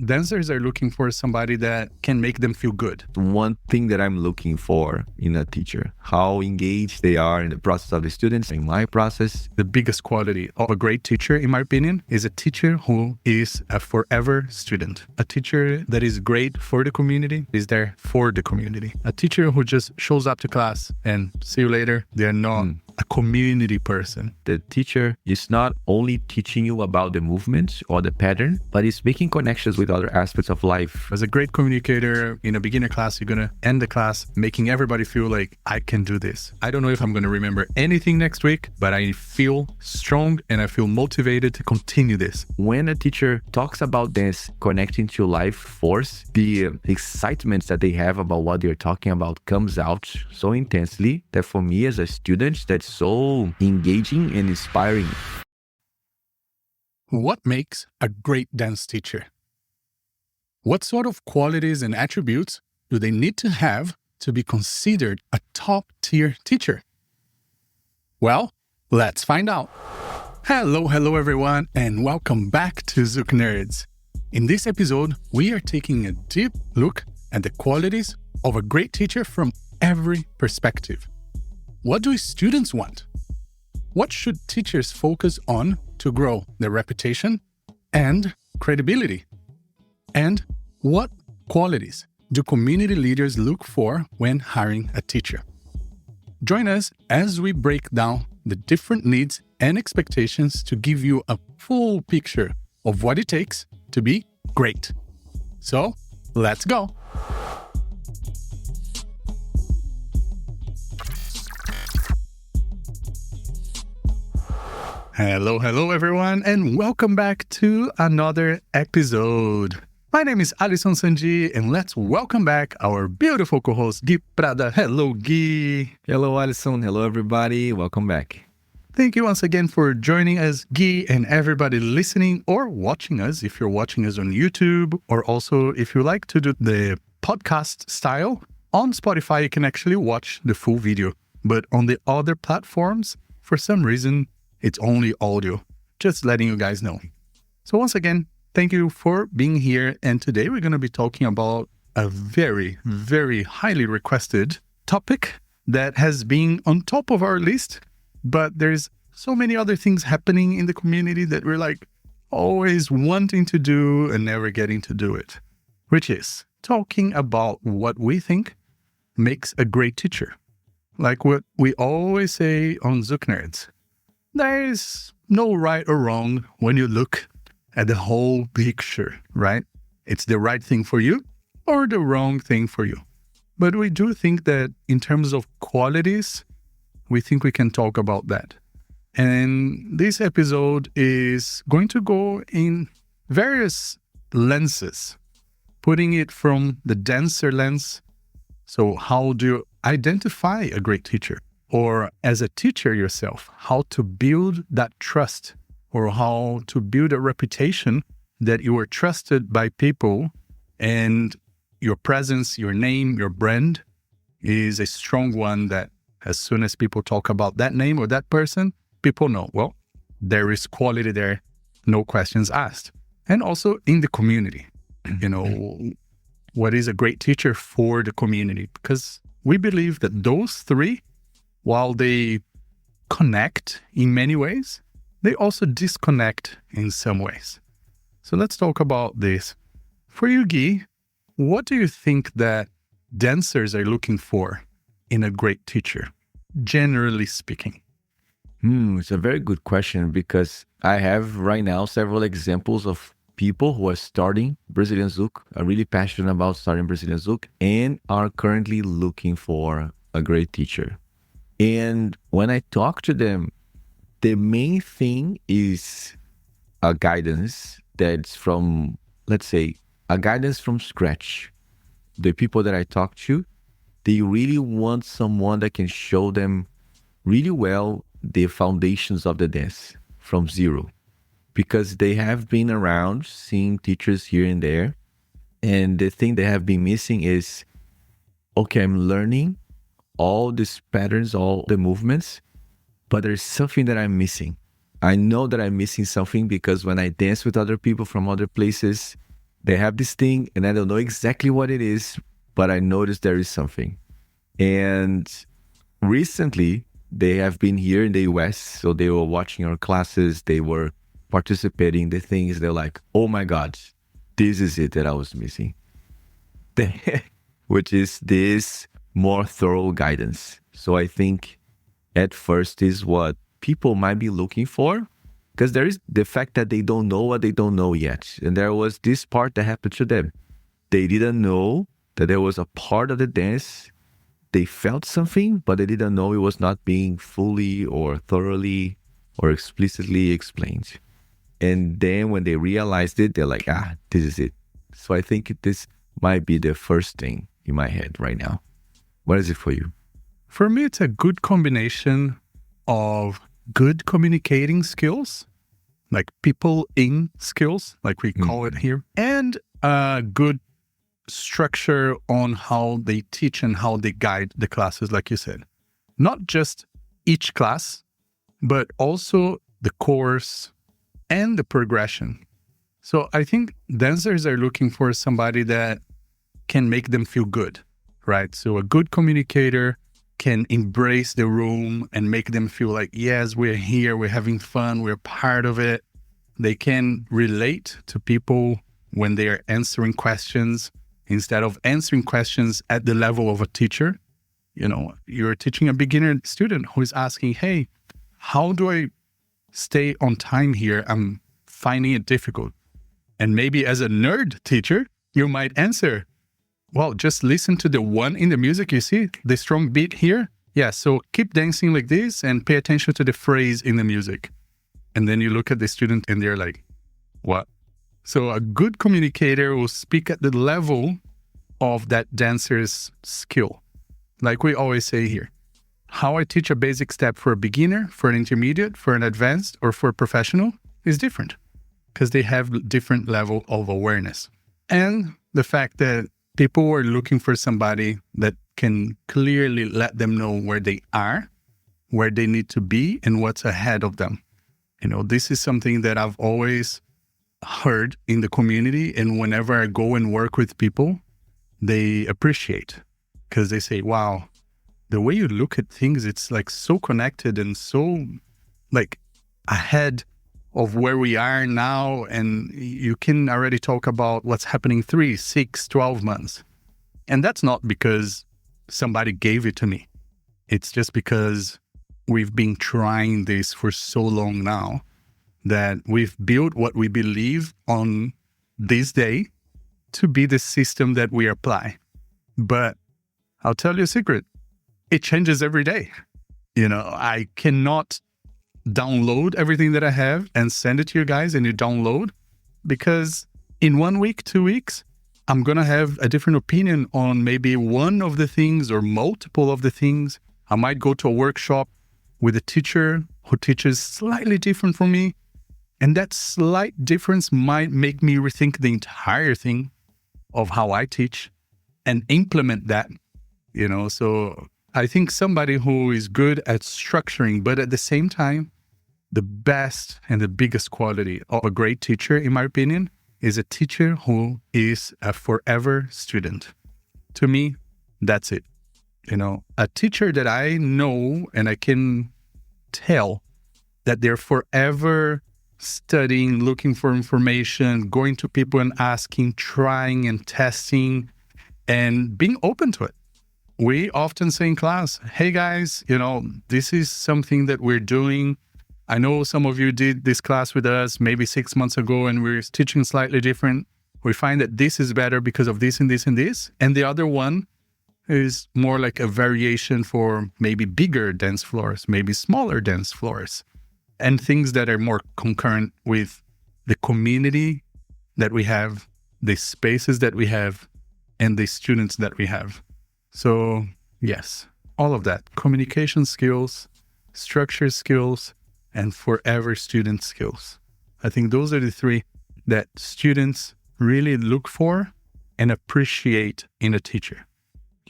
dancers are looking for somebody that can make them feel good. One thing that I'm looking for in a teacher, how engaged they are in the process of the students, in my process. The biggest quality of a great teacher, in my opinion, is a teacher who is a forever student. A teacher that is great for the community, is there for the community. A teacher who just shows up to class and see you later, they're not a community person. The teacher is not only teaching you about the movement or the pattern, but is making connections with other aspects of life. As a great communicator in a beginner class, you're going to end the class making everybody feel like, I can do this. I don't know if I'm going to remember anything next week, but I feel strong and I feel motivated to continue this. When a teacher talks about dance connecting to life force, the excitement that they have about what they're talking about comes out so intensely that for me as a student, that's so engaging and inspiring. What makes a great dance teacher? What sort of qualities and attributes do they need to have to be considered a top-tier teacher? Well, let's find out. Hello everyone, and welcome back to ZoukNerds. In this episode, we are taking a deep look at the qualities of a great teacher from every perspective. What do students want? What should teachers focus on to grow their reputation and credibility? And what qualities do community leaders look for when hiring a teacher? Join us as we break down the different needs and expectations to give you a full picture of what it takes to be great. So, let's go! Hello everyone, and welcome back to another episode. My name is Alisson Sandi, and let's welcome back our beautiful co-host, Gui Prada. Hello, Gui. Hello, Alisson. Hello, everybody. Welcome back. Thank you once again for joining us, Gui, and everybody listening or watching us, if you're watching us on YouTube, or also if you like to do the podcast style, on Spotify you can actually watch the full video. But on the other platforms, for some reason, it's only audio. Just letting you guys know. So once again, thank you for being here. And today we're going to be talking about a very, very highly requested topic that has been on top of our list. But there's so many other things happening in the community that we're like always wanting to do and never getting to do it. Which is talking about what we think makes a great teacher. Like what we always say on ZoukNerds. There is no right or wrong when you look at the whole picture, right? It's the right thing for you or the wrong thing for you. But we do think that in terms of qualities, we think we can talk about that. And this episode is going to go in various lenses, putting it from the dancer lens. So how do you identify a great teacher? Or as a teacher yourself, how to build that trust or how to build a reputation that you are trusted by people and your presence, your name, your brand is a strong one that as soon as people talk about that name or that person, people know, well, there is quality there, no questions asked. And also in the community, what is a great teacher for the community? Because we believe that those three, while they connect in many ways, they also disconnect in some ways. So let's talk about this. For you, Guy, what do you think that dancers are looking for in a great teacher, generally speaking? It's a very good question because I have right now several examples of people who are starting Brazilian Zouk, are really passionate about starting Brazilian Zouk, and are currently looking for a great teacher. And when I talk to them, the main thing is a guidance that's from, let's say, a guidance from scratch. The people that I talk to, they really want someone that can show them really well the foundations of the dance from zero. Because they have been around seeing teachers here and there. And the thing they have been missing is, okay, I'm learning all these patterns, all the movements, but there's something that I'm missing. I know that I'm missing something because when I dance with other people from other places, They have this thing and I don't know exactly what it is, but I noticed there is something. And recently, they have been here in the US, so they were watching our classes, they were participating in the things. They're like, oh my God, this is it that I was missing. Which is this more thorough guidance. So I think at first is what people might be looking for, because there is the fact that they don't know what they don't know yet. And there was this part that happened to them. They didn't know that there was a part of the dance. They felt something, but they didn't know it was not being fully or thoroughly or explicitly explained. And then when they realized it, they're like, this is it. So I think this might be the first thing in my head right now. What is it for you? For me, it's a good combination of good communicating skills, like people in skills, like we call it here, and a good structure on how they teach and how they guide the classes, like you said. Not just each class, but also the course and the progression. So I think dancers are looking for somebody that can make them feel good, right? So a good communicator can embrace the room and make them feel like, yes, we're here, we're having fun, we're part of it. They can relate to people when they are answering questions instead of answering questions at the level of a teacher. You know, you're teaching a beginner student who is asking, hey, how do I stay on time here? I'm finding it difficult. And maybe as a nerd teacher, you might answer, well, just listen to the one in the music. You see the strong beat here? Yeah, so keep dancing like this and pay attention to the phrase in the music. And then you look at the student and they're like, what? So a good communicator will speak at the level of that dancer's skill. Like we always say here, how I teach a basic step for a beginner, for an intermediate, for an advanced, or for a professional is different because they have different level of awareness. And the fact that people are looking for somebody that can clearly let them know where they are, where they need to be, and what's ahead of them. You know, this is something that I've always heard in the community. And whenever I go and work with people, they appreciate because they say, wow, the way you look at things, it's like so connected and so like ahead of where we are now. And you can already talk about what's happening 3, 6, 12 months. And that's not because somebody gave it to me. It's just because we've been trying this for so long now that we've built what we believe on this day to be the system that we apply. But I'll tell you a secret. It changes every day. You know, I cannot download everything that I have and send it to you guys and you download because in 1 week, 2 weeks, I'm going to have a different opinion on maybe one of the things or multiple of the things. I might go to a workshop with a teacher who teaches slightly different from me. And that slight difference might make me rethink the entire thing of how I teach and implement that, you know. So I think somebody who is good at structuring, but at the same time, the best and the biggest quality of a great teacher, in my opinion, is a teacher who is a forever student. To me, that's it. You know, a teacher that I know and I can tell that they're forever studying, looking for information, going to people and asking, trying and testing, and being open to it. We often say in class, hey guys, you know, this is something that we're doing. I know some of you did this class with us maybe 6 months ago and we're teaching slightly different. We find that this is better because of this and this and this. And the other one is more like a variation for maybe bigger dance floors, maybe smaller dance floors, and things that are more concurrent with the community that we have, the spaces that we have, and the students that we have. So yes, all of that, communication skills, structure skills, and forever student skills. I think those are the 3 that students really look for and appreciate in a teacher.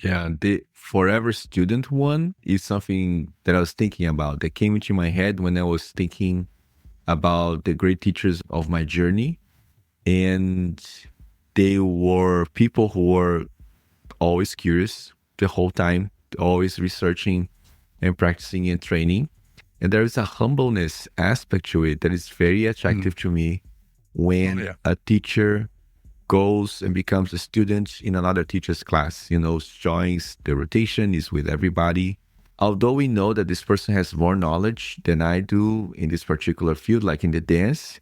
Yeah, the forever student one is something that I was thinking about that came into my head when I was thinking about the great teachers of my journey. And they were people who were always curious the whole time, always researching and practicing and training. And there is a humbleness aspect to it that is very attractive to me when a teacher goes and becomes a student in another teacher's class, joins the rotation, is with everybody. Although we know that this person has more knowledge than I do in this particular field, like in the dance,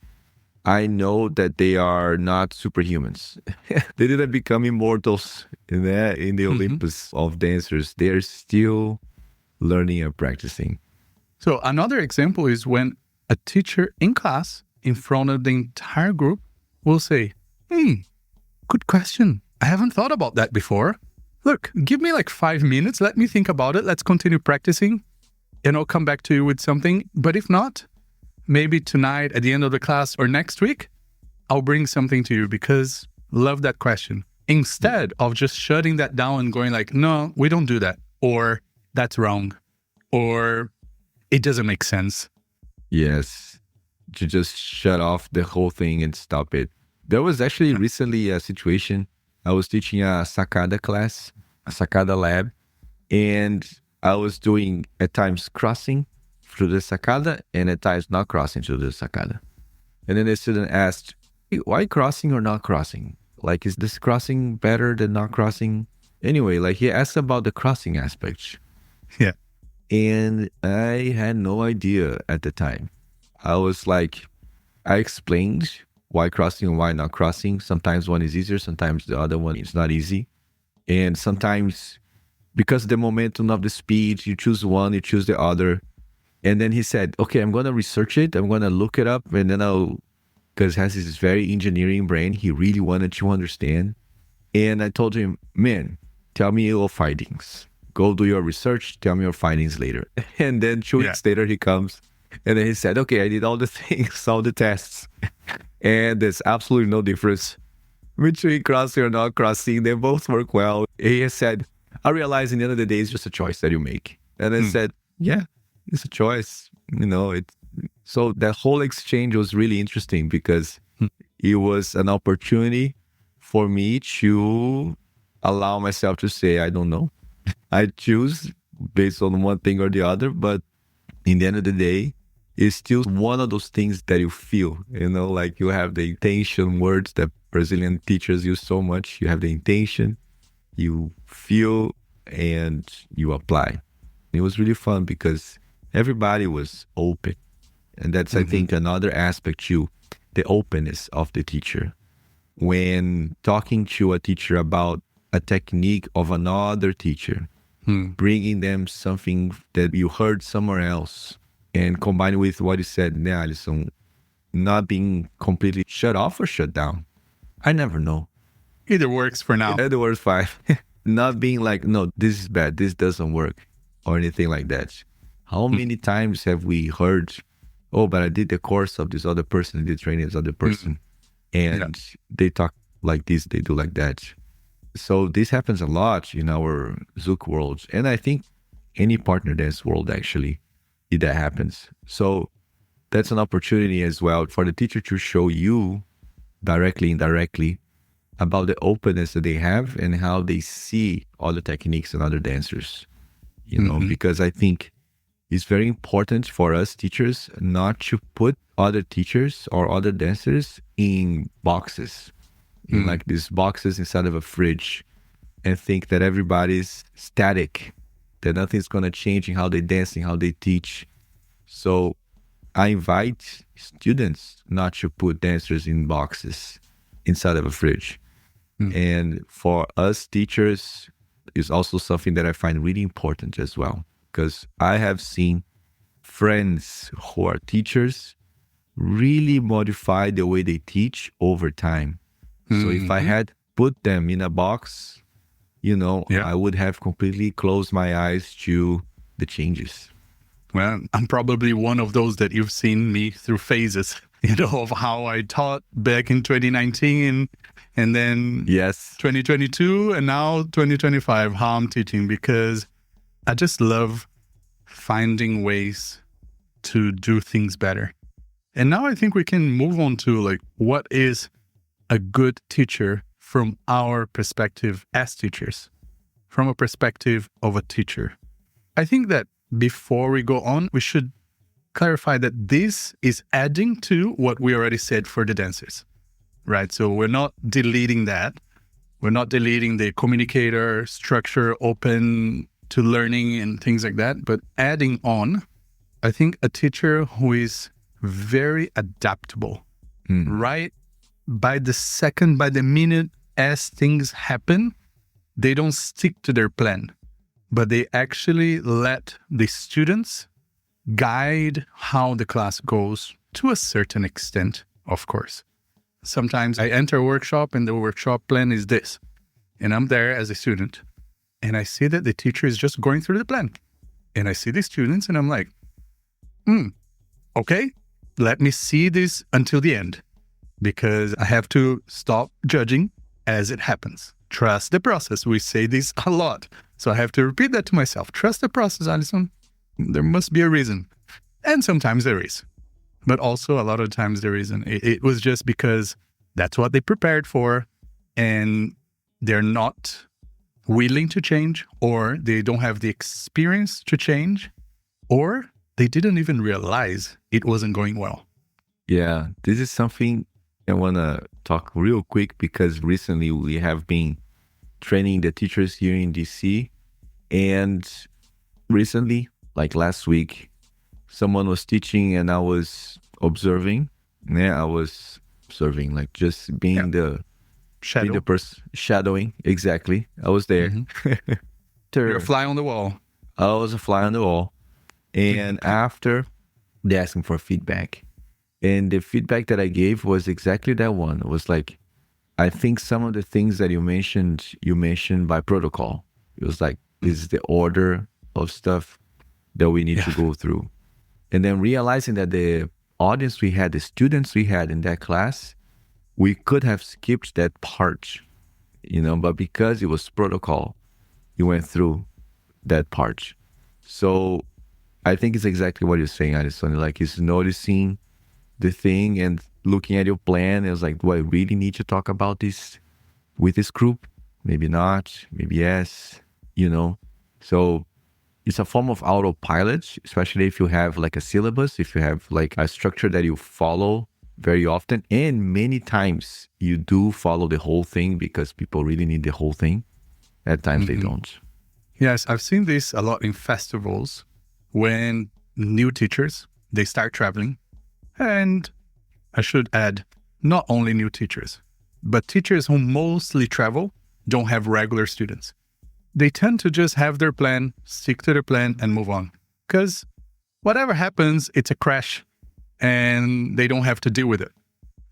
I know that they are not superhumans. They didn't become immortals in the Olympus of dancers. They're still learning and practicing. So another example is when a teacher in class, in front of the entire group, will say, good question. I haven't thought about that before. Look, give me like 5 minutes. Let me think about it. Let's continue practicing and I'll come back to you with something. But if not, maybe tonight at the end of the class or next week, I'll bring something to you because love that question. Instead of just shutting that down and going like, no, we don't do that. Or that's wrong. Or it doesn't make sense. Yes. To just shut off the whole thing and stop it. There was actually recently a situation. I was teaching a sacada class, a sacada lab, and I was doing at times crossing through the sacada and at times not crossing through the sacada. And then the student asked, hey, why crossing or not crossing? Like, is this crossing better than not crossing? Anyway, like he asked about the crossing aspect. Yeah. And I had no idea at the time. I was like, I explained why crossing and why not crossing. Sometimes one is easier, sometimes the other one is not easy. And sometimes because the momentum of the speed, you choose one, you choose the other. And then he said, okay, I'm going to research it. I'm going to look it up. And then because he has this very engineering brain, he really wanted to understand. And I told him, man, tell me your findings. Go do your research. Tell me your findings later. And then 2 weeks later, he comes. And then he said, okay, I did all the things, all the tests. And there's absolutely no difference between crossing or not crossing. They both work well. He said, I realize in the end of the day, it's just a choice that you make. And I said, yeah, it's a choice. So that whole exchange was really interesting because it was an opportunity for me to allow myself to say, I don't know. I choose based on one thing or the other, but in the end of the day, it's still one of those things that you feel, like you have the intention words that Brazilian teachers use so much. You have the intention, you feel, and you apply. It was really fun because everybody was open. And that's, I think, another aspect too, the openness of the teacher. When talking to a teacher about a technique of another teacher, bringing them something that you heard somewhere else, and combined with what you said, Alisson, not being completely shut off or shut down. I never know. Either works for now. Either works fine. Not being like, no, this is bad, this doesn't work, or anything like that. How many times have we heard, oh, but I did the course of this other person, I did training with this other person, and they talk like this, they do like that. So this happens a lot in our Zouk world. And I think any partner dance world, actually, that happens. So that's an opportunity as well for the teacher to show you directly, indirectly, about the openness that they have and how they see other techniques and other dancers, because I think it's very important for us teachers not to put other teachers or other dancers in boxes, in like these boxes inside of a fridge, and think that everybody's static, that nothing's going to change in how they dance and how they teach. So I invite students not to put dancers in boxes inside of a fridge. And for us teachers, is also something that I find really important as well, because I have seen friends who are teachers really modify the way they teach over time. So if I had put them in a box, I would have completely closed my eyes to the changes. Well, I'm probably one of those that you've seen me through phases, of how I taught back in 2019 and then 2022 and now 2025, how I'm teaching, because I just love finding ways to do things better. And now I think we can move on to like, what is a good teacher from our perspective as teachers, from a perspective of a teacher. I think that before we go on, we should clarify that this is adding to what we already said for the dancers, right? So we're not deleting that. We're not deleting the communicator structure open to learning and things like that, but adding on, I think a teacher who is very adaptable, right? By the second, by the minute as things happen, they don't stick to their plan, but they actually let the students guide how the class goes to a certain extent, of course. Sometimes I enter a workshop and the workshop plan is this, and I'm there as a student and I see that the teacher is just going through the plan, and I see the students and I'm like, okay, let me see this until the end, because I have to stop judging as it happens. Trust the process. We say this a lot, so I have to repeat that to myself. Trust the process, Alisson. There must be a reason. And sometimes there is. But also a lot of times there isn't. It was just because that's what they prepared for, and they're not willing to change, or they don't have the experience to change, or they didn't even realize it wasn't going well. Yeah, this is something I want to talk real quick, because recently we have been training the teachers here in DC, and recently, like last week, someone was teaching and I was observing. Yeah, I was observing, like just being the person, shadowing. Exactly. I was there. You're a fly on the wall. I was a fly on the wall. And after, they asked me for feedback. And the feedback that I gave was exactly that one. It was like, I think some of the things that you mentioned by protocol. It was like, this is the order of stuff that we need to go through. And then realizing that the audience we had, the students we had in that class, we could have skipped that part, but because it was protocol, you went through that part. So I think it's exactly what you're saying, Alisson. Like, it's noticing the thing and looking at your plan. It was like, do I really need to talk about this with this group? Maybe not, maybe yes, So it's a form of autopilot, especially if you have like a syllabus, if you have like a structure that you follow very often. And many times you do follow the whole thing because people really need the whole thing. At times they don't. Yes, I've seen this a lot in festivals when new teachers, they start traveling. And I should add, not only new teachers, but teachers who mostly travel don't have regular students. They tend to just have their plan, stick to their plan, and move on. Because whatever happens, it's a crash, and they don't have to deal with it.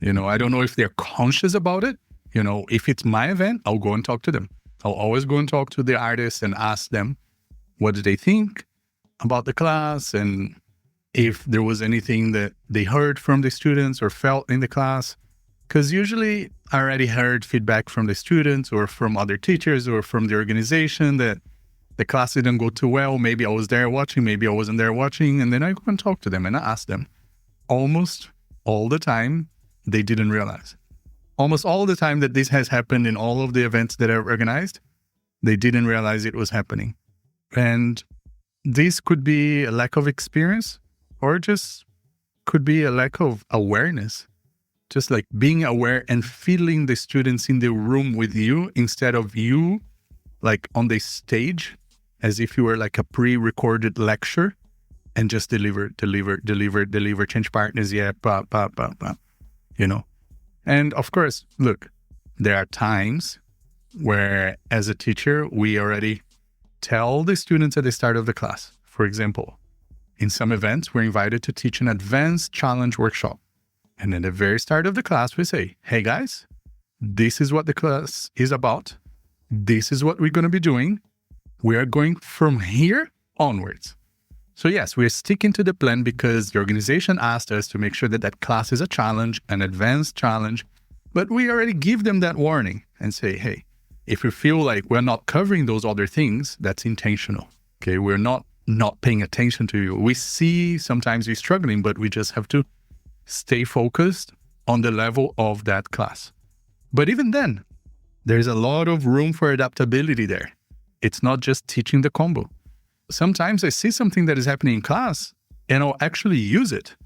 I don't know if they're conscious about it. If it's my event, I'll go and talk to them. I'll always go and talk to the artists and ask them, what do they think about the class? And if there was anything that they heard from the students or felt in the class. Because usually I already heard feedback from the students or from other teachers or from the organization that the class didn't go too well. Maybe I was there watching, maybe I wasn't there watching. And then I go and talk to them and I ask them. Almost all the time, they didn't realize. Almost all the time that this has happened in all of the events that I've organized, they didn't realize it was happening. And this could be a lack of experience, or just could be a lack of awareness. Just like being aware and feeling the students in the room with you instead of you like on the stage as if you were like a pre-recorded lecture and just deliver, change partners, And of course, look, there are times where as a teacher, we already tell the students at the start of the class. For example, in some events, we're invited to teach an advanced challenge workshop. And at the very start of the class, we say, hey guys, this is what the class is about. This is what we're going to be doing. We are going from here onwards. So yes, we're sticking to the plan because the organization asked us to make sure that that class is a challenge, an advanced challenge. But we already give them that warning and say, hey, if we feel like we're not covering those other things, that's intentional. Okay, we're not paying attention to you. We see sometimes you're struggling, but we just have to stay focused on the level of that class. But even then, There's a lot of room for adaptability there. It's not just teaching the combo. Sometimes I see something that is happening in class and I'll actually use it.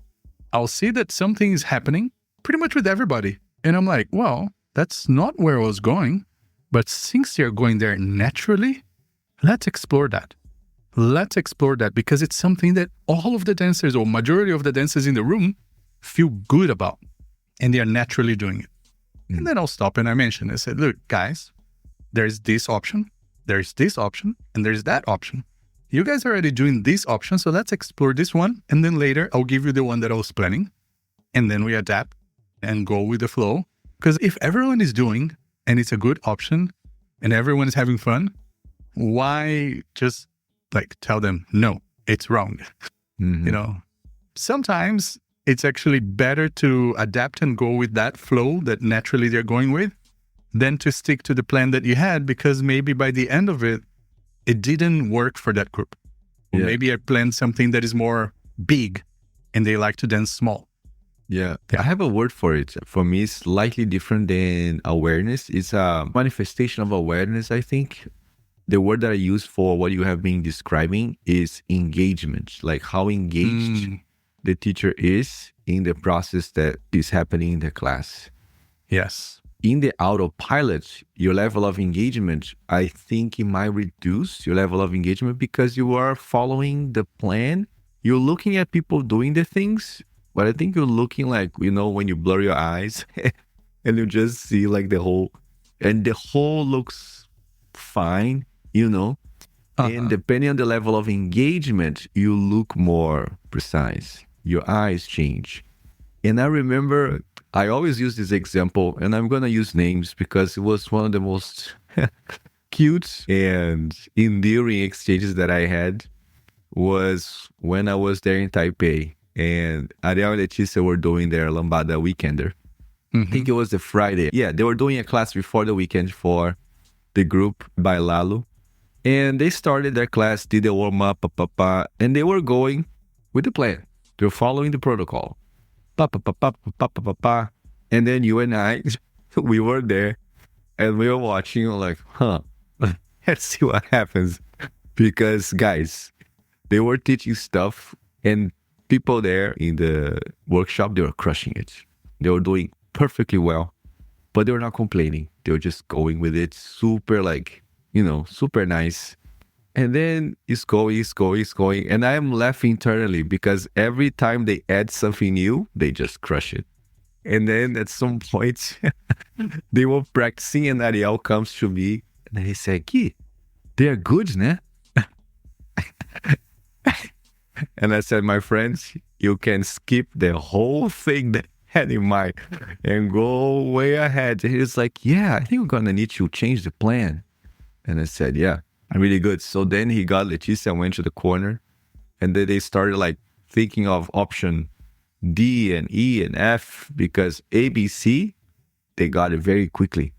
I'll see that something is happening pretty much with everybody. And I'm like, well, that's not where I was going. But since you're going there naturally, let's explore that. Let's explore that because it's something that all of the dancers or majority of the dancers in the room feel good about. And they are naturally doing it. And then I'll stop and I mention, I said, look, guys, there's this option, there's this option, and there's that option. You guys are already doing this option, so let's explore this one. And then later I'll give you the one that I was planning. And then we adapt and go with the flow. Because if everyone is doing and it's a good option and everyone is having fun, why just like tell them, no, it's wrong? You know, sometimes it's actually better to adapt and go with that flow that naturally they're going with than to stick to the plan that you had, because maybe by the end of it, it didn't work for that group. Or maybe I planned something that is more big and they like to dance small. Yeah, I have a word for it. For me, it's slightly different than awareness. It's a manifestation of awareness, I think. The word that I use for what you have been describing is engagement, like how engaged the teacher is in the process that is happening in the class. Yes. In the autopilot, your level of engagement, I think it might reduce your level of engagement because you are following the plan. You're looking at people doing the things, but I think you're looking like, you know, when you blur your eyes and you just see like the whole, and the whole looks fine, you know. And depending on the level of engagement, you look more precise. Your eyes change. And I remember I always use this example, and I'm going to use names because it was one of the most cute and endearing exchanges that I had was when I was there in Taipei and Ariel and Leticia were doing their Lambada Weekender. I think it was the Friday. Yeah, they were doing a class before the weekend for the group by Lalo. And they started their class, did the warm-up, and they were going with the plan. They were following the protocol. And then you and I, we were there, and we were watching, like, let's see what happens. Because, guys, they were teaching stuff, and people there in the workshop, they were crushing it. They were doing perfectly well, but they were not complaining. They were just going with it, super, like, you know, super nice. And then it's going. And I am laughing internally because every time they add something new, they just crush it. And then at some point, they were practicing and Ariel comes to me and he said, Gui, they're good, né? And I said, my friends, you can skip the whole thing that I had in mind and go way ahead. And he was like, yeah, I think we're going to need to change the plan. And I said, yeah, I'm really good. So then he got Leticia and went to the corner. And then they started like thinking of option D and E and F because A, B, C, they got it very quickly,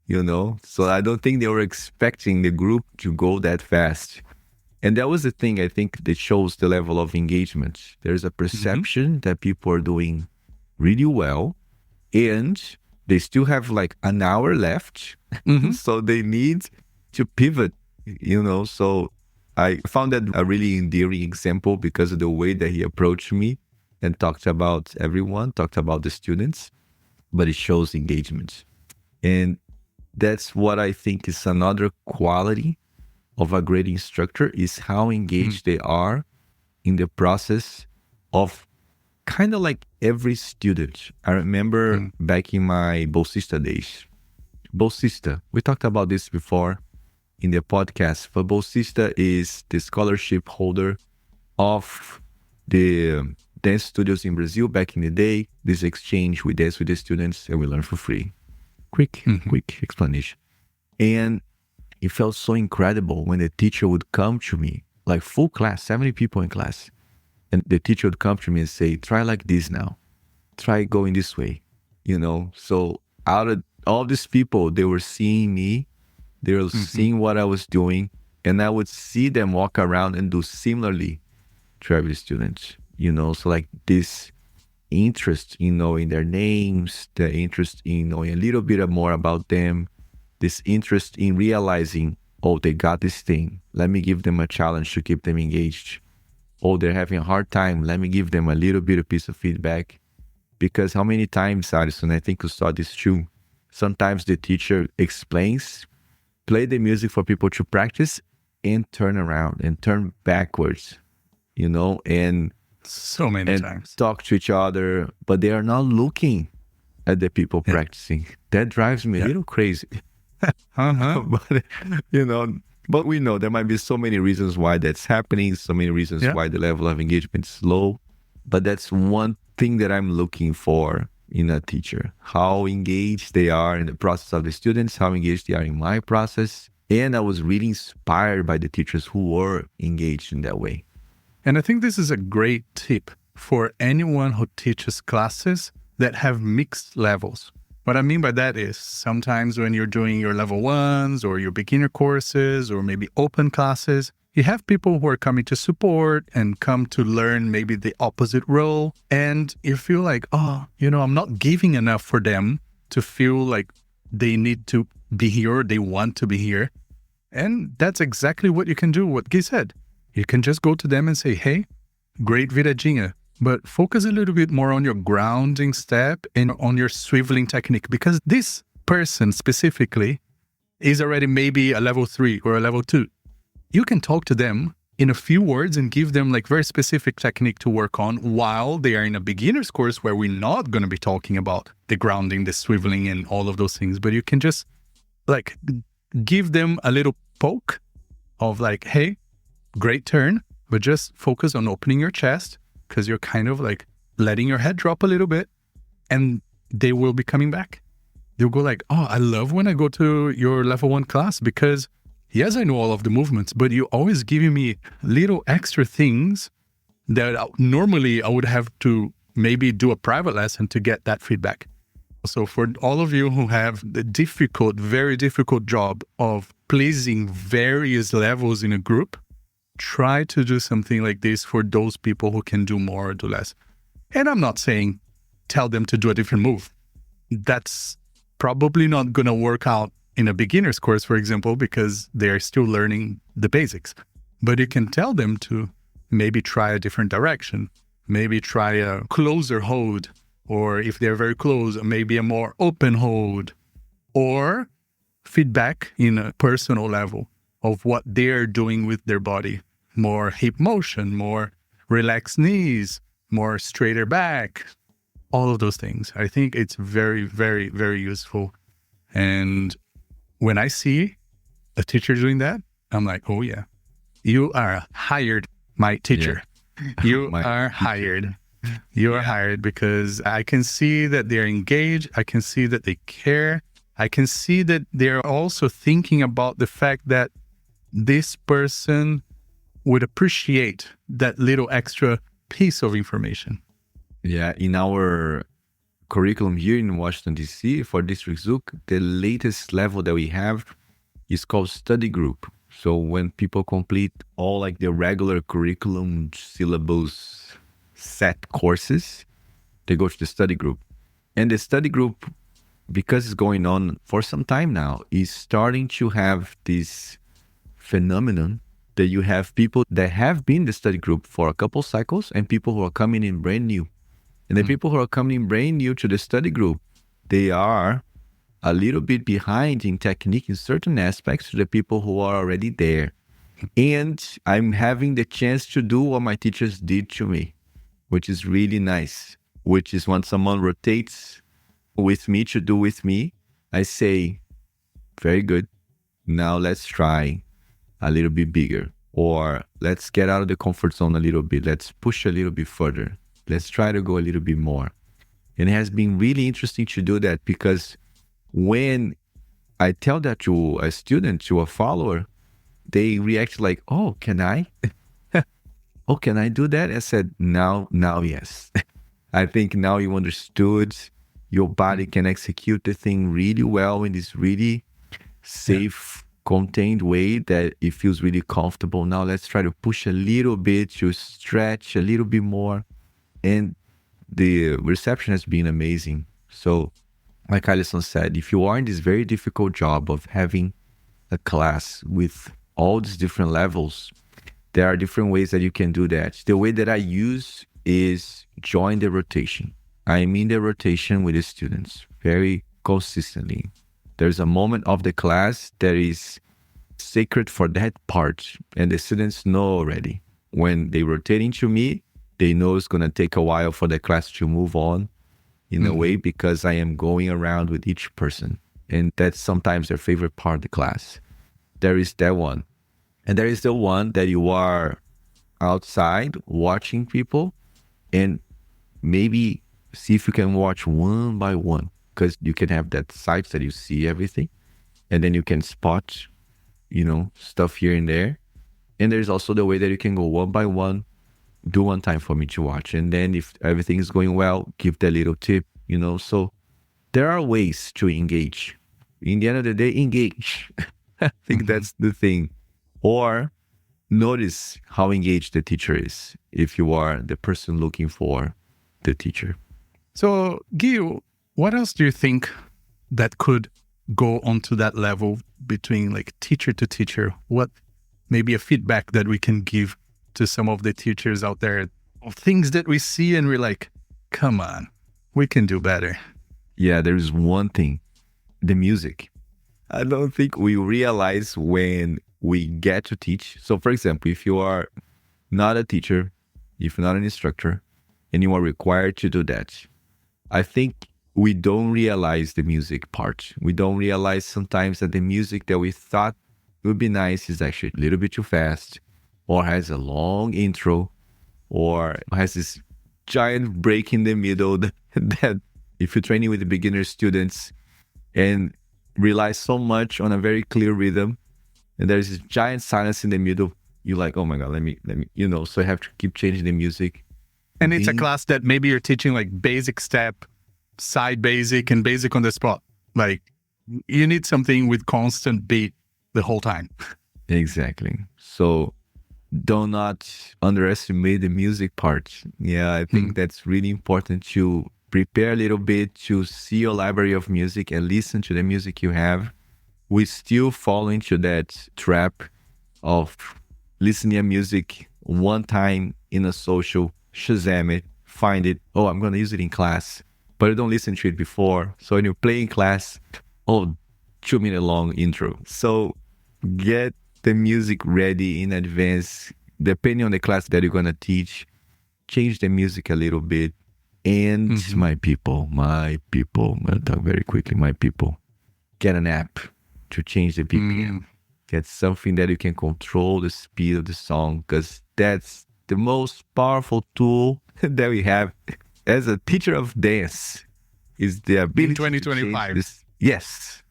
you know? So I don't think they were expecting the group to go that fast. And that was the thing, I think, that shows the level of engagement. There's a perception that people are doing really well and they still have like an hour left. So they need to pivot, you know? So I found that a really endearing example because of the way that he approached me and talked about everyone, talked about the students, but it shows engagement. And that's what I think is another quality of a great instructor is how engaged they are in the process of kind of like every student. I remember back in my Bolsista days, Bolsista, we talked about this before in the podcast, but Bolsista is the scholarship holder of the dance studios in Brazil back in the day. This exchange, we dance with the students and we learn for free. Quick explanation. And it felt so incredible when the teacher would come to me, like full class, 70 people in class. And the teacher would come to me and say, try like this now. Try going this way, you know? So out of all these people, they were seeing me, they were seeing what I was doing, and I would see them walk around and do similarly to every student, you know? So like this interest in knowing their names, the interest in knowing a little bit more about them, this interest in realizing, oh, they got this thing. Let me give them a challenge to keep them engaged. Oh, they're having a hard time. Let me give them a little bit of piece of feedback. Because how many times, Alisson, I think you saw this too, sometimes the teacher explains, play the music for people to practice, and turn around and turn backwards, and So many times. talk to each other, but they are not looking at the people practicing. That drives me a little crazy. But, but we know there might be so many reasons why that's happening, so many reasons why the level of engagement is low. But that's one thing that I'm looking for in a teacher, how engaged they are in the process of the students, how engaged they are in my process. And I was really inspired by the teachers who were engaged in that way. And I think this is a great tip for anyone who teaches classes that have mixed levels. What I mean by that is sometimes when you're doing your level ones or your beginner courses or maybe open classes, you have people who are coming to support and come to learn maybe the opposite role. And you feel like, I'm not giving enough for them to feel like they need to be here, they want to be here. And that's exactly what you can do, what Guy said. You can just go to them and say, hey, great viradinha, but focus a little bit more on your grounding step and on your swiveling technique, because this person specifically is already maybe a level 3 or a level 2. You can talk to them in a few words and give them like very specific technique to work on while they are in a beginner's course where we're not going to be talking about the grounding, the swiveling and all of those things. But you can just like give them a little poke of like, hey, great turn, but just focus on opening your chest because you're kind of like letting your head drop a little bit and they will be coming back. They'll go like, oh, I love when I go to your level 1 class because yes, I know all of the movements, but you always giving me little extra things that normally I would have to maybe do a private lesson to get that feedback. So for all of you who have the very difficult job of pleasing various levels in a group, try to do something like this for those people who can do more or do less. And I'm not saying tell them to do a different move. That's probably not going to work out in a beginner's course, for example, because they're still learning the basics. But you can tell them to maybe try a different direction, maybe try a closer hold, or if they're very close, maybe a more open hold, or feedback in a personal level of what they're doing with their body. More hip motion, more relaxed knees, more straighter back, all of those things. I think it's very, very, very useful. And when I see a teacher doing that, I'm like, oh yeah, you are hired, my teacher. Yeah. You are hired. You are hired because I can see that they're engaged. I can see that they care. I can see that they're also thinking about the fact that this person would appreciate that little extra piece of information. Yeah, in our curriculum here in Washington, D.C. for District Zouk, the latest level that we have is called study group. So when people complete all like the regular curriculum syllabus set courses, they go to the study group. And the study group, because it's going on for some time now, is starting to have this phenomenon that you have people that have been in the study group for a couple cycles and people who are coming in brand new. And the people who are coming brand new to the study group, they are a little bit behind in technique in certain aspects to the people who are already there. And I'm having the chance to do what my teachers did to me, which is really nice, which is when someone rotates with me to do with me, I say, very good. Now let's try a little bit bigger, or let's get out of the comfort zone a little bit. Let's push a little bit further. Let's try to go a little bit more. And it has been really interesting to do that because when I tell that to a student, to a follower, they react like, oh, can I? Oh, can I do that? I said, now, yes. I think now you understood your body can execute the thing really well in this really safe, contained way that it feels really comfortable. Now let's try to push a little bit, to stretch a little bit more. And the reception has been amazing. So like Alisson said, if you are in this very difficult job of having a class with all these different levels, there are different ways that you can do that. The way that I use is join the rotation. I'm in the rotation with the students very consistently. There's a moment of the class that is sacred for that part, and the students know already. When they rotate into me, they know it's going to take a while for the class to move on in a way, because I am going around with each person. And that's sometimes their favorite part of the class. There is that one. And there is the one that you are outside watching people, and maybe see if you can watch one by one, because you can have that sight that you see everything, and then you can spot, stuff here and there. And there's also the way that you can go one by one, do one time for me to watch. And then if everything is going well, give that little tip, So there are ways to engage. In the end of the day, engage. I think that's the thing. Or notice how engaged the teacher is if you are the person looking for the teacher. So, Gil, what else do you think that could go onto that level between like teacher to teacher? What maybe a feedback that we can give to some of the teachers out there of things that we see and we're like, come on, we can do better? Yeah, there's one thing, the music. I don't think we realize when we get to teach. So for example, if you are not a teacher, if you're not an instructor, and you are required to do that, I think we don't realize the music part. We don't realize sometimes that the music that we thought would be nice is actually a little bit too fast, or has a long intro, or has this giant break in the middle that if you're training with the beginner students and rely so much on a very clear rhythm, and there's this giant silence in the middle, you're like, oh my God, let me, so you have to keep changing the music. And it's a class that maybe you're teaching like basic step, side basic, and basic on the spot. Like you need something with constant beat the whole time. Exactly. So do not underestimate the music part. Yeah, I think that's really important to prepare a little bit, to see your library of music and listen to the music you have. We still fall into that trap of listening to music one time in a social, Shazam it, find it, oh, I'm going to use it in class, but I don't listen to it before. So when you play in class, 2-minute long intro. So get the music ready in advance. Depending on the class that you're going to teach, change the music a little bit. And my people, I'm going to talk very quickly, my people, get an app to change the BPM. Get something that you can control the speed of the song, because that's the most powerful tool that we have as a teacher of dance, is the ability in 2025. Yes.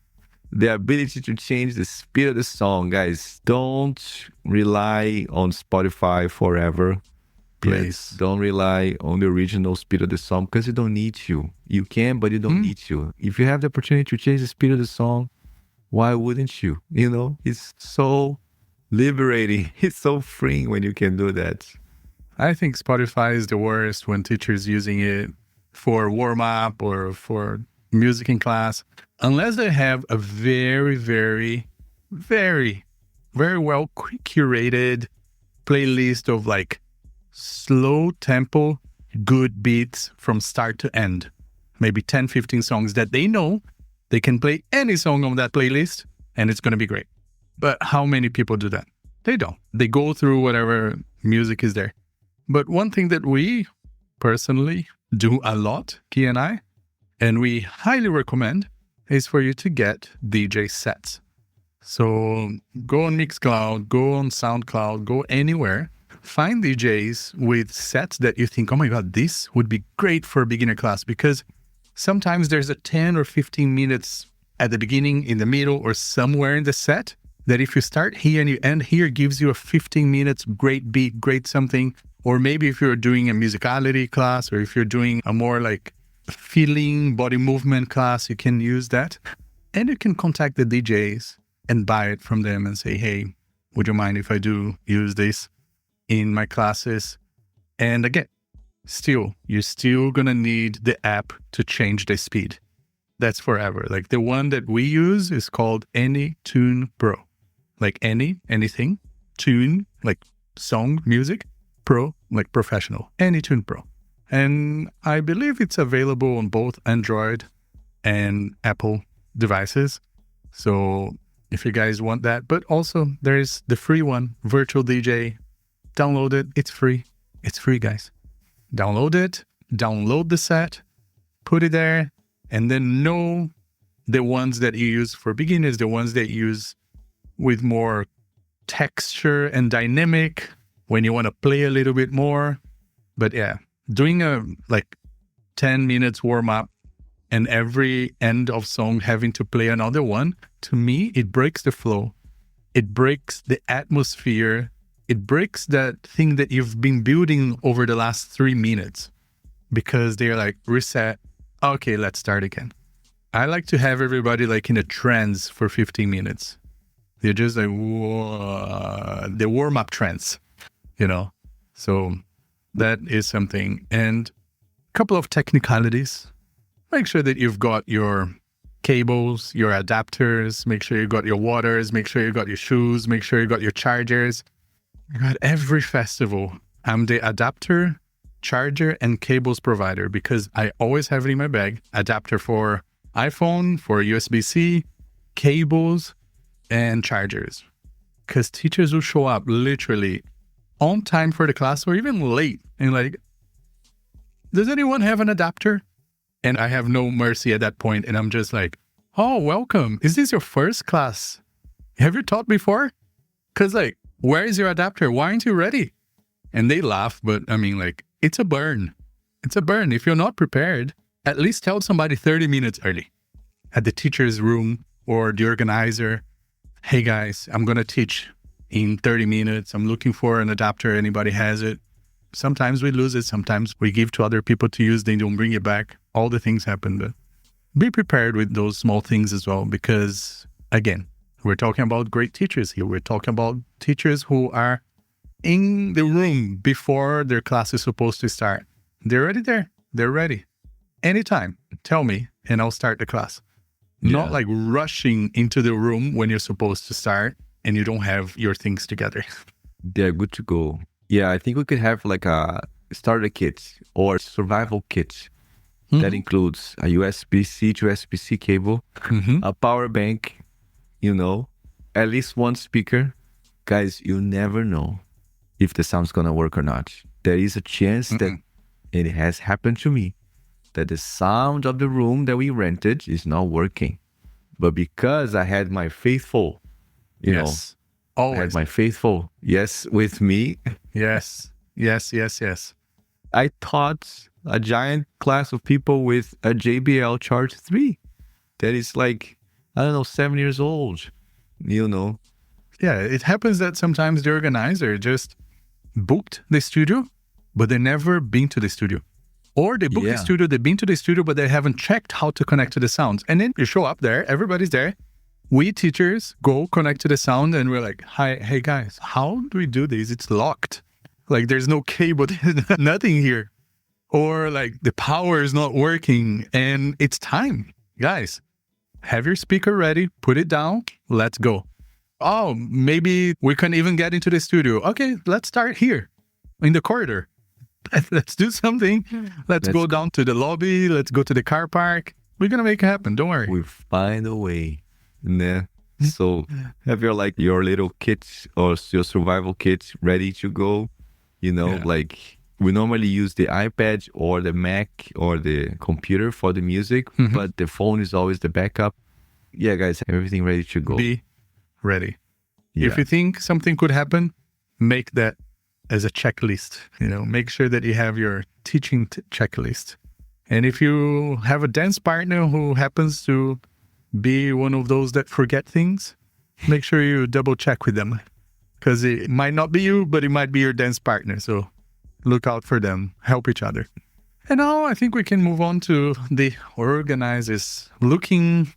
The ability to change the speed of the song. Guys, don't rely on Spotify forever. Please don't rely on the original speed of the song, because you don't need to. You can, but you don't need to. If you have the opportunity to change the speed of the song, why wouldn't you? It's so liberating. It's so freeing when you can do that. I think Spotify is the worst when teachers using it for warm-up or for music in class, unless they have a very, very, very, very well curated playlist of like slow tempo, good beats from start to end. Maybe 10, 15 songs that they know they can play any song on that playlist and it's going to be great. But how many people do that? They don't. They go through whatever music is there. But one thing that we personally do a lot, Key and I, and we highly recommend, is for you to get DJ sets. So go on Mixcloud, go on SoundCloud, go anywhere. Find DJs with sets that you think, oh my God, this would be great for a beginner class, because sometimes there's a 10 or 15 minutes at the beginning, in the middle, or somewhere in the set that if you start here and you end here, gives you a 15 minutes, great beat, great something. Or maybe if you're doing a musicality class, or if you're doing a more like feeling body movement class, you can use that. And you can contact the DJs and buy it from them and say, hey, would you mind if I do use this in my classes? And again, you're still going to need the app to change the speed. That's forever. Like the one that we use is called AnyTune Pro. Like anything, tune, like song, music, pro, like professional, AnyTune Pro. And I believe it's available on both Android and Apple devices. So if you guys want that, but also there's the free one, Virtual DJ. Download it. It's free. It's free, guys. Download it, download the set, put it there, and then know the ones that you use for beginners, the ones that you use with more texture and dynamic when you want to play a little bit more. But yeah, doing a 10 minutes warm up and every end of song having to play another one, to me, it breaks the flow. It breaks the atmosphere. It breaks that thing that you've been building over the last 3 minutes because they're like, reset. Okay, let's start again. I like to have everybody like in a trance for 15 minutes. They're just like, whoa, the warm-up trance, you know? So that is something. And a couple of technicalities. Make sure that you've got your cables, your adapters, make sure you got your waters, make sure you got your shoes, make sure you got your chargers. At every festival, I'm the adapter, charger, and cables provider because I always have it in my bag. Adapter for iPhone, for USB-C, cables, and chargers. Because teachers will show up literally on time for the class or even late. And like, does anyone have an adapter? And I have no mercy at that point. And I'm just like, oh, welcome. Is this your first class? Have you taught before? Because like, where is your adapter? Why aren't you ready? And they laugh, but I mean, like, it's a burn. It's a burn. If you're not prepared, at least tell somebody 30 minutes early at the teacher's room or the organizer. Hey guys, I'm going to teach in 30 minutes. I'm looking for an adapter. Anybody has it? Sometimes we lose it. Sometimes we give to other people to use. They don't bring it back. All the things happen. But be prepared with those small things as well, because again, we're talking about great teachers here. We're talking about teachers who are in the room before their class is supposed to start. They're already there. They're ready. Anytime, tell me, and I'll start the class. Yeah. Not like rushing into the room when you're supposed to start and you don't have your things together. They're good to go. Yeah, I think we could have like a starter kit or survival kit that includes a USB-C to USB-C cable, a power bank, you know, at least one speaker. Guys, you never know if the sound's going to work or not. There is a chance that it has happened to me, that the sound of the room that we rented is not working. But because I had my faithful, you know, always. I had my faithful, with me. Yes. I taught a giant class of people with a JBL Charge 3 that is like, I don't know, 7 years old, you know. Yeah, it happens that sometimes the organizer just booked the studio, but they never been to the studio. Or they booked the studio, they've been to the studio, but they haven't checked how to connect to the sounds. And then you show up there, everybody's there. We teachers go connect to the sound and we're like, hey guys, how do we do this? It's locked. Like there's no cable, there's nothing here. Or like the power is not working and it's time. Guys, have your speaker ready, put it down, let's go. Oh, maybe we can even get into the studio. Okay, let's start here in the corridor. Let's do something. Let's go down to the lobby. Let's go to the car park. We're going to make it happen. Don't worry. We find a way. Yeah. So have your little kit or your survival kit ready to go. You know, like we normally use the iPad or the Mac or the computer for the music, but the phone is always the backup. Yeah, guys, everything ready to go. Be ready. Yeah. If you think something could happen, make that as a checklist. You know, make sure that you have your teaching checklist. And if you have a dance partner who happens to be one of those that forget things, make sure you double check with them. Because it might not be you, but it might be your dance partner. So look out for them. Help each other. And now I think we can move on to the organizers. Looking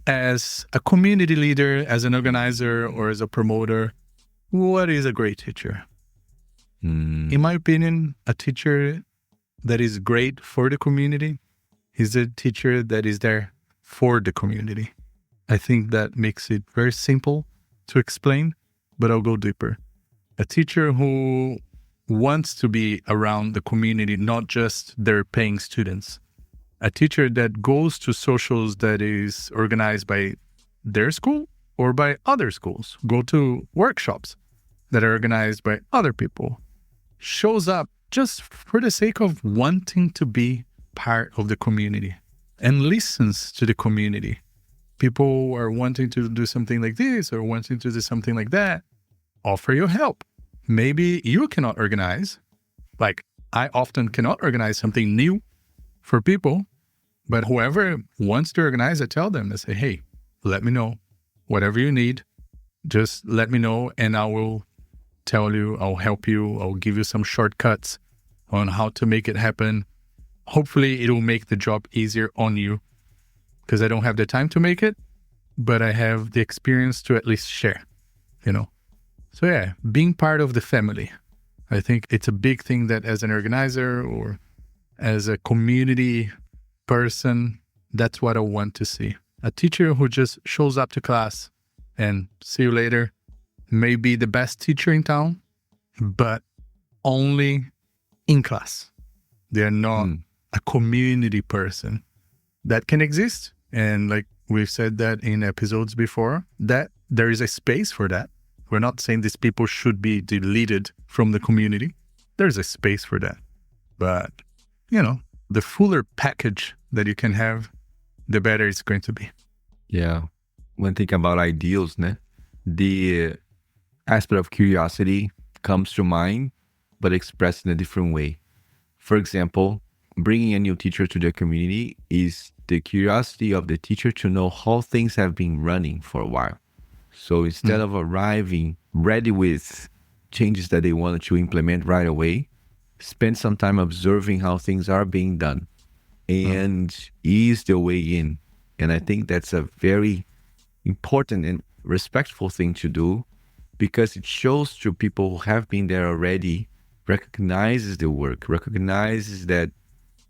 as a community leader, as an organizer, or as a promoter, what is a great teacher? In my opinion, a teacher that is great for the community is a teacher that is there for the community. I think that makes it very simple to explain, but I'll go deeper. A teacher who wants to be around the community, not just their paying students. A teacher that goes to socials that is organized by their school or by other schools. Go to workshops that are organized by other people. Shows up just for the sake of wanting to be part of the community and listens to the community. People are wanting to do something like this or wanting to do something like that. Offer your help. Maybe you cannot organize. Like I often cannot organize something new for people, but whoever wants to organize, I tell them, I say, hey, let me know. Whatever you need, just let me know and I will tell you, I'll help you, I'll give you some shortcuts on how to make it happen. Hopefully it will make the job easier on you because I don't have the time to make it, but I have the experience to at least share, you know? So yeah, being part of the family. I think it's a big thing that as an organizer or as a community person, that's what I want to see. A teacher who just shows up to class and see you later, may be the best teacher in town, but only in class. They're not a community person. That can exist. And like we've said that in episodes before, that there is a space for that. We're not saying these people should be deleted from the community. There's a space for that. But, you know, the fuller package that you can have, the better it's going to be. Yeah. When thinking about ideals, the aspect of curiosity comes to mind, but expressed in a different way. For example, bringing a new teacher to the community is the curiosity of the teacher to know how things have been running for a while. So instead of arriving ready with changes that they wanted to implement right away, spend some time observing how things are being done and ease their way in. And I think that's a very important and respectful thing to do because it shows to people who have been there already, recognizes the work, recognizes that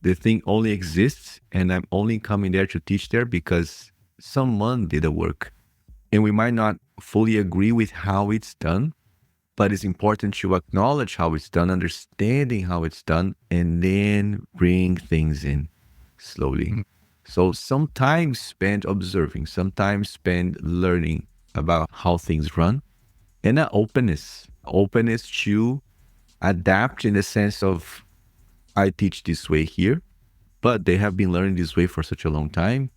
the thing only exists and I'm only coming there to teach there because someone did the work. And we might not fully agree with how it's done, but it's important to acknowledge how it's done, understanding how it's done, and then bring things in slowly. So sometimes spend observing, sometimes spend learning about how things run, and an openness to adapt in the sense of, I teach this way here, but they have been learning this way for such a long time.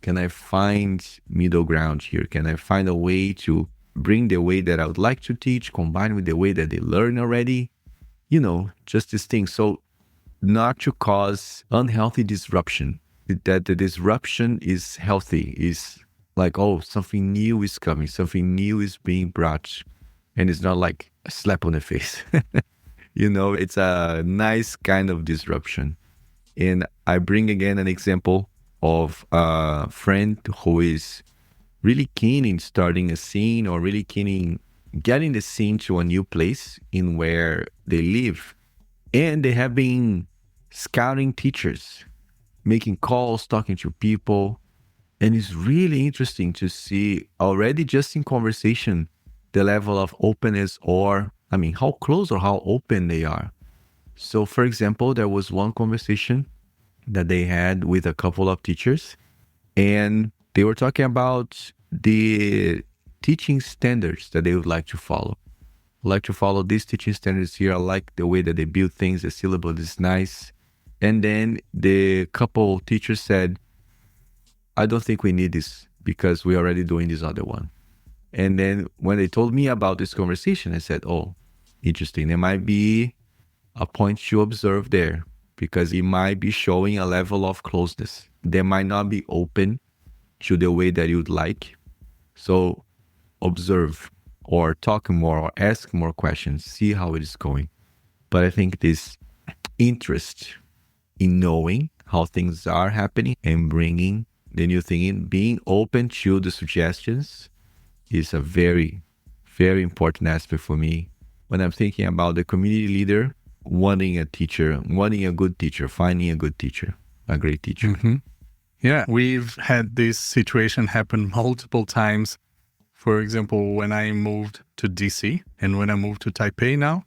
Can I find middle ground here? Can I find a way to bring the way that I would like to teach, combined with the way that they learn already? You know, just this thing. So not to cause unhealthy disruption, that the disruption is healthy, is like, oh, something new is coming, something new is being brought. And it's not like a slap on the face. You know, it's a nice kind of disruption. And I bring again an example of a friend who is really keen in starting a scene or really keen in getting the scene to a new place in where they live. And they have been scouting teachers, making calls, talking to people. And it's really interesting to see already just in conversation, the level of openness or, I mean, how close or how open they are. So for example, there was one conversation that they had with a couple of teachers, and they were talking about the teaching standards that they would like to follow. I like to follow these teaching standards here. I like the way that they build things. The syllabus is nice. And then the couple teachers said, I don't think we need this because we're already doing this other one. And then when they told me about this conversation, I said, oh, interesting. There might be a point to observe there because it might be showing a level of closeness. They might not be open to the way that you'd like. So observe or talk more or ask more questions, see how it is going. But I think this interest in knowing how things are happening and bringing the new thing in, being open to the suggestions is a very, very important aspect for me when I'm thinking about the community leader wanting a teacher, wanting a good teacher, finding a good teacher, a great teacher. Yeah, we've had this situation happen multiple times. For example, when I moved to DC and when I moved to Taipei now,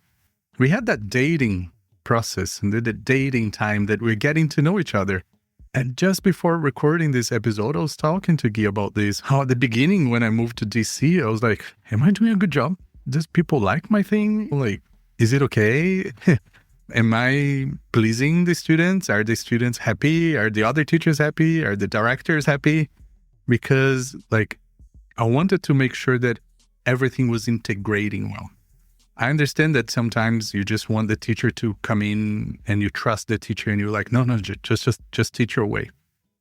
we had that dating process and the dating time that we're getting to know each other. And just before recording this episode, I was talking to Guy about this. How at the beginning, when I moved to DC, I was like, am I doing a good job? Does people like my thing? Like, is it okay? Am I pleasing the students? Are the students happy? Are the other teachers happy? Are the directors happy? Because like, I wanted to make sure that everything was integrating well. I understand that sometimes you just want the teacher to come in and you trust the teacher and you're like, no, just teach your way.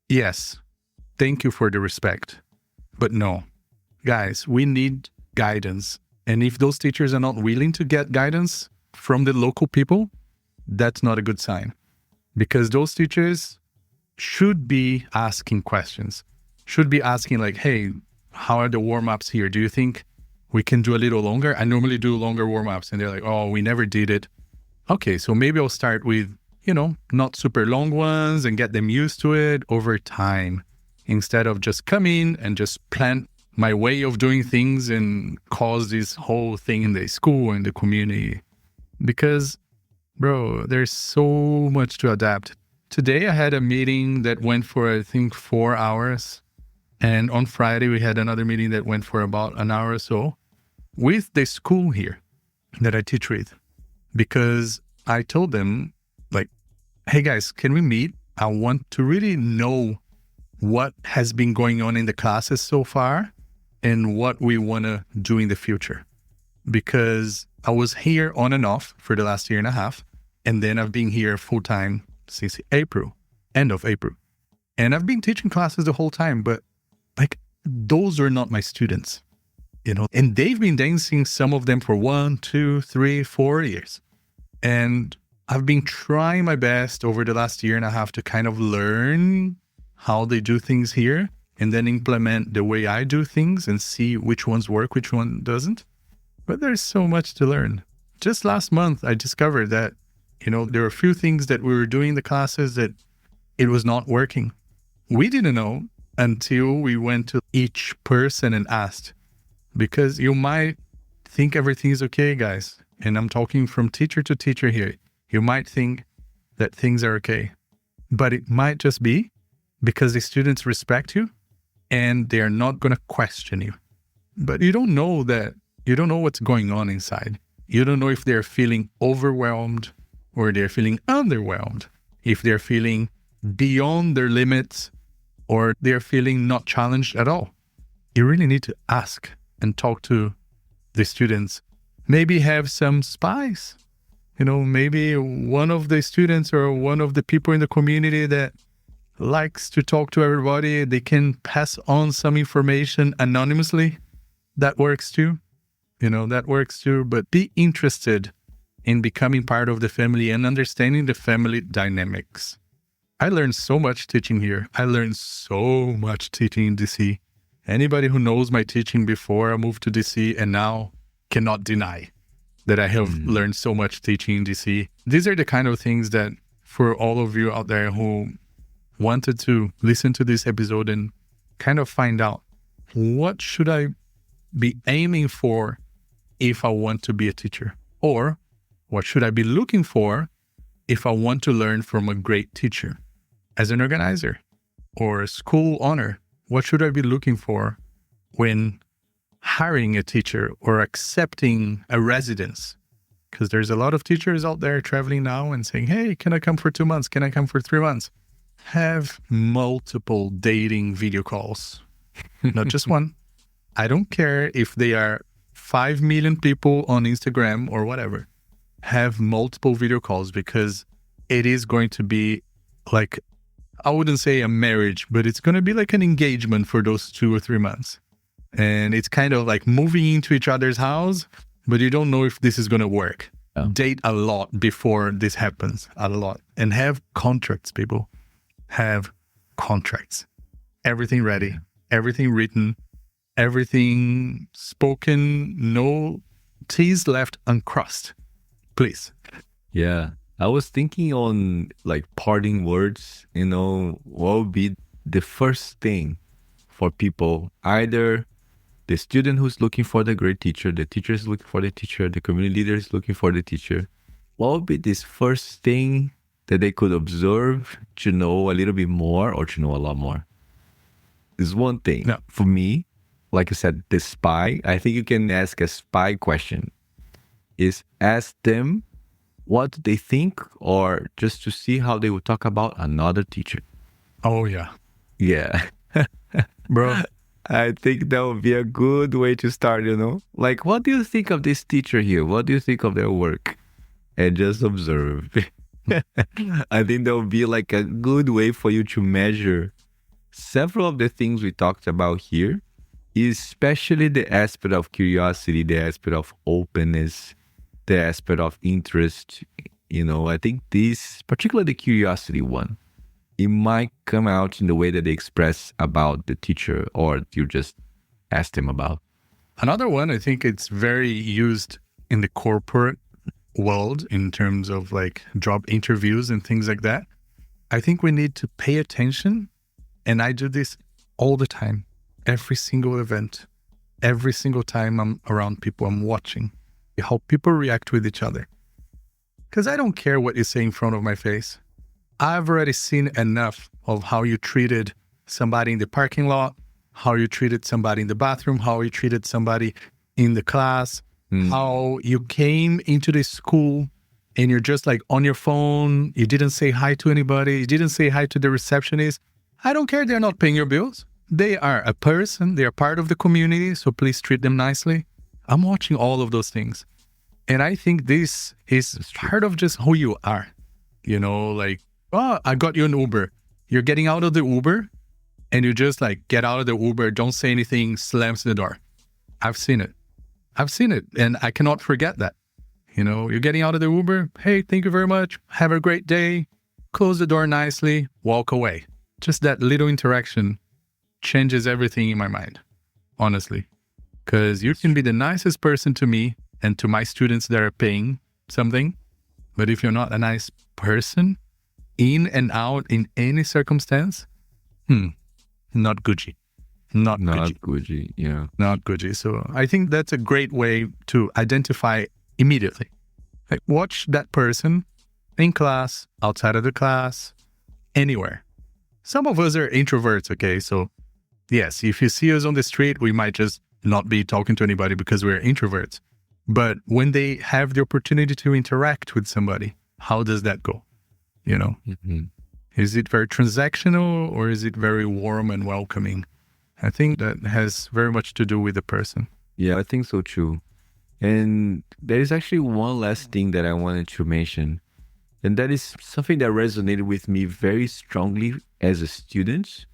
Yes, thank you for the respect. But no, guys, we need guidance. And if those teachers are not willing to get guidance from the local people, that's not a good sign. Because those teachers should be asking questions, should be asking like, hey, how are the warm-ups here? Do you think we can do a little longer? I normally do longer warm-ups. And they're like, oh, we never did it. Okay, so maybe I'll start with, not super long ones and get them used to it over time, instead of just come in and just plant my way of doing things and cause this whole thing in the school and the community. Because, bro, there's so much to adapt. Today I had a meeting that went for, I think, 4 hours. And on Friday, we had another meeting that went for about an hour or so with the school here that I teach with. Because I told them, like, hey guys, can we meet? I want to really know what has been going on in the classes so far and what we want to do in the future. Because I was here on and off for the last year and a half. And then I've been here full time since April, end of April. And I've been teaching classes the whole time, but like, those are not my students, and they've been dancing, some of them for 1, 2, 3, 4 years. And I've been trying my best over the last year and a half to kind of learn how they do things here and then implement the way I do things and see which ones work, which one doesn't. But there's so much to learn. Just last month, I discovered that, there were a few things that we were doing in the classes that it was not working. We didn't know until we went to each person and asked. Because you might think everything is okay, guys. And I'm talking from teacher to teacher here. You might think that things are okay. But it might just be because the students respect you and they are not going to question you. But you don't know that. You don't know what's going on inside. You don't know if they're feeling overwhelmed or they're feeling underwhelmed. If they're feeling beyond their limits or they're feeling not challenged at all. You really need to ask and talk to the students. Maybe have some spies. Maybe one of the students or one of the people in the community that likes to talk to everybody, they can pass on some information anonymously. That works too. That works too. But be interested in becoming part of the family and understanding the family dynamics. I learned so much teaching here. I learned so much teaching in DC. Anybody who knows my teaching before I moved to DC and now cannot deny that I have learned so much teaching in DC. These are the kind of things that for all of you out there who wanted to listen to this episode and kind of find out what should I be aiming for if I want to be a teacher? Or what should I be looking for if I want to learn from a great teacher? As an organizer or a school owner, what should I be looking for when hiring a teacher or accepting a residence? Because there's a lot of teachers out there traveling now and saying, hey, can I come for 2 months? Can I come for 3 months? Have multiple dating video calls, not just one. I don't care if they are 5 million people on Instagram or whatever. Have multiple video calls because it is going to be like, I wouldn't say a marriage, but it's going to be like an engagement for those 2 or 3 months. And it's kind of like moving into each other's house, but you don't know if this is going to work. Oh. Date a lot before this happens, a lot. And have contracts, people. Have contracts. Everything ready, everything written, everything spoken, no T's left uncrossed. Please. Yeah. I was thinking on like parting words, what would be the first thing for people, either the student who's looking for the great teacher, the teacher is looking for the teacher, the community leader is looking for the teacher, what would be this first thing that they could observe to know a little bit more or to know a lot more? This one thing. Yeah. For me, like I said, the spy, I think you can ask a spy question. Is ask them what they think, or just to see how they would talk about another teacher. Oh, yeah. Yeah. Bro. I think that would be a good way to start, Like, what do you think of this teacher here? What do you think of their work? And just observe. I think that would be like a good way for you to measure several of the things we talked about here, especially the aspect of curiosity, the aspect of openness, the aspect of interest. I think this, particularly the curiosity one, it might come out in the way that they express about the teacher or you just ask them about. Another one, I think it's very used in the corporate world in terms of like job interviews and things like that. I think we need to pay attention. And I do this all the time, every single event, every single time I'm around people, I'm watching how people react with each other. Because I don't care what you say in front of my face. I've already seen enough of how you treated somebody in the parking lot, how you treated somebody in the bathroom, how you treated somebody in the class, how you came into the school and you're just like on your phone. You didn't say hi to anybody. You didn't say hi to the receptionist. I don't care. They're not paying your bills. They are a person. They are part of the community. So please treat them nicely. I'm watching all of those things. And I think this is part of just who you are. Like, oh, I got you an Uber. You're getting out of the Uber and you just like get out of the Uber, don't say anything, slams the door. I've seen it. And I cannot forget that. You're getting out of the Uber. Hey, thank you very much. Have a great day. Close the door nicely. Walk away. Just that little interaction changes everything in my mind, honestly. Because you can be the nicest person to me and to my students that are paying something. But if you're not a nice person, in and out in any circumstance, not Gucci. Not Gucci, yeah. Not Gucci. So I think that's a great way to identify immediately. Like watch that person in class, outside of the class, anywhere. Some of us are introverts, okay? So yes, if you see us on the street, we might just not be talking to anybody because we're introverts. But when they have the opportunity to interact with somebody, how does that go? Is it very transactional or is it very warm and welcoming? I think that has very much to do with the person. Yeah, I think so too. And there is actually one last thing that I wanted to mention. And that is something that resonated with me very strongly as a student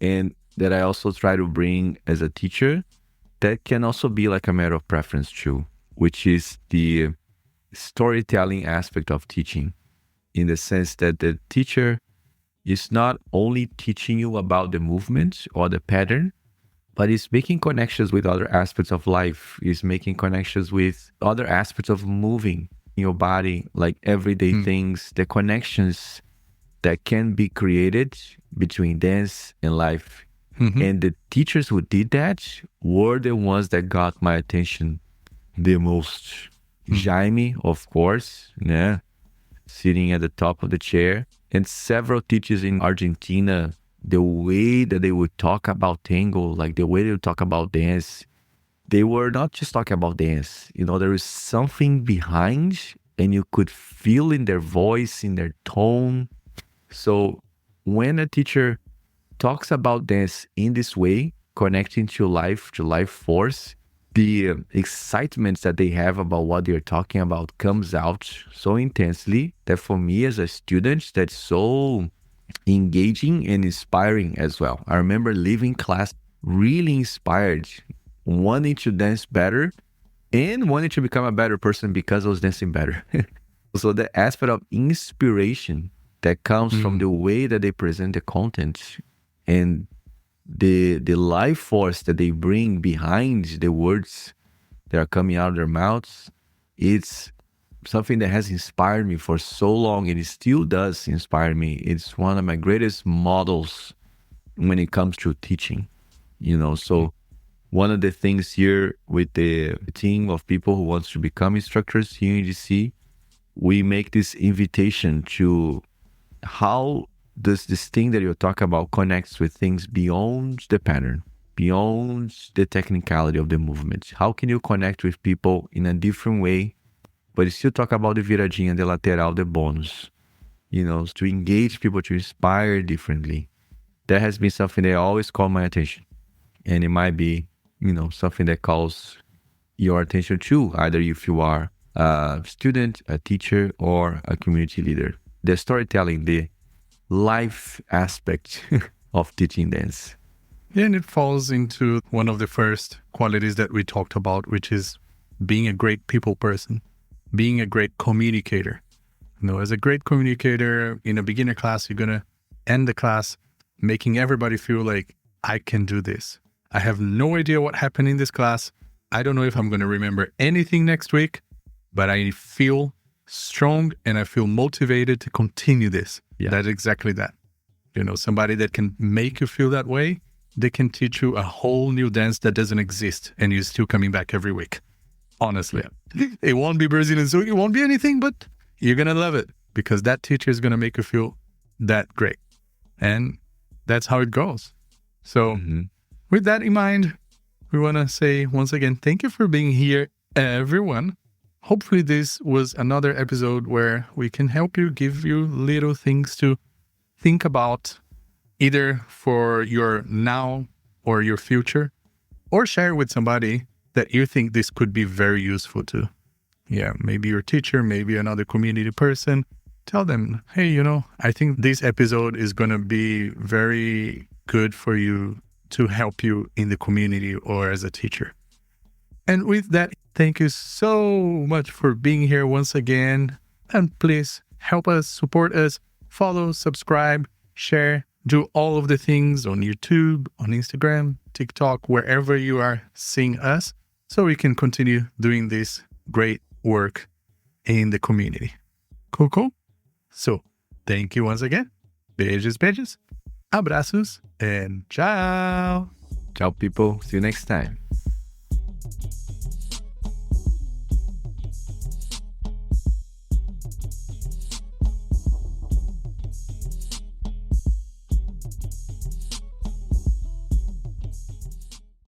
and that I also try to bring as a teacher. That can also be like a matter of preference too, which is the storytelling aspect of teaching, in the sense that the teacher is not only teaching you about the movement or the pattern, but is making connections with other aspects of life, is making connections with other aspects of moving your body, like everyday things, the connections that can be created between dance and life. And the teachers who did that were the ones that got my attention the most. Jaime, of course, yeah, sitting at the top of the chair, and several teachers in Argentina, the way that they would talk about tango, like the way they would talk about dance, they were not just talking about dance. There is something behind, and you could feel in their voice, in their tone. So when a teacher talks about dance in this way, connecting to life force, the excitement that they have about what they're talking about comes out so intensely that for me as a student, that's so engaging and inspiring as well. I remember leaving class really inspired, wanting to dance better and wanting to become a better person because I was dancing better. So the aspect of inspiration that comes from the way that they present the content and the life force that they bring behind the words that are coming out of their mouths, it's something that has inspired me for so long, and it still does inspire me. It's one of my greatest models when it comes to teaching, So one of the things here with the team of people who wants to become instructors here in DC, we make this invitation to how does this thing that you talk about connects with things beyond the pattern, beyond the technicality of the movement. How can you connect with people in a different way, but still talk about the viradinha, the lateral, the bonus, to engage people, to inspire differently. That has been something that always caught my attention. And it might be, something that calls your attention too, either if you are a student, a teacher, or a community leader. The storytelling, the life aspect of teaching dance. Yeah, and it falls into one of the first qualities that we talked about, which is being a great people person, being a great communicator. As a great communicator in a beginner class, you're going to end the class making everybody feel like, I can do this. I have no idea what happened in this class. I don't know if I'm going to remember anything next week, but I feel strong and I feel motivated to continue this. Yeah. That's exactly that. Somebody that can make you feel that way, they can teach you a whole new dance that doesn't exist and you're still coming back every week. Honestly. Yeah. It won't be Brazilian Zouk, it won't be anything, but you're going to love it because that teacher is going to make you feel that great. And that's how it goes. So with that in mind, we want to say once again, thank you for being here, everyone. Hopefully this was another episode where we can help you, give you little things to think about, either for your now or your future, or share with somebody that you think this could be very useful to. Yeah, maybe your teacher, maybe another community person. Tell them, hey, I think this episode is going to be very good for you to help you in the community or as a teacher. And with that, thank you so much for being here once again. And please help us, support us, follow, subscribe, share, do all of the things on YouTube, on Instagram, TikTok, wherever you are seeing us, so we can continue doing this great work in the community. Cool? So, thank you once again. Beijos, abraços, and ciao. Ciao, people. See you next time.